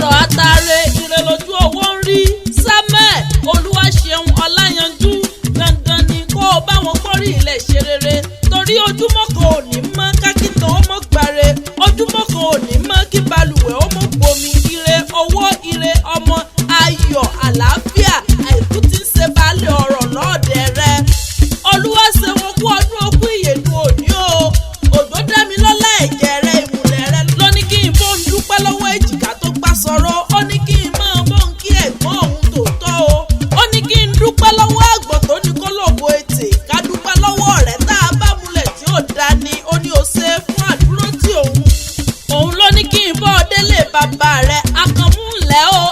sọ̀rọ̀ àtàrẹ ire lójú owó ń rí. Samuel Oluwaseun Olayanju dandan ni kó o bá wọn gbórí ilẹ̀ ṣe rere torí ojúmọ́ kan ò ní mọ́ kákìtàn ó mọ́ gbàre ojúmọ́ kan ò ní mọ́ kí balùwẹ̀ ó mọ́ gbomi ire owó ire ọmọ ayọ̀ àlàáfíà àìkú tí ń ṣe balẹ̀ ọ̀rọ̀ lọ́ọ̀dẹ̀ rẹ. Oluwaseun okú ọdún okú ìyèdùn òní o òjò dẹ́mi lọ́lá ẹ̀jẹ̀ rẹ ìmùlẹ̀ rẹ ló ní kí n bó ń dúpẹ́ lọ́wọ́ èjìká tó gbà sọ̀rọ̀ ó ní kí n máa bó ń kí ẹ̀gbọ́n òun tòótọ́ o ó ní kí n dúpẹ́ lọ́wọ́ àgbọ̀n tó ní kó lòbó ètè ká dúpẹ́ lọ́wọ́ rẹ̀ tá a bá múlẹ̀ tí ò dání ó ní ó ṣe fún àdúró tí òun ló ní kí n bọ́ délé bàbá rẹ̀ akànmú ńlẹ̀ o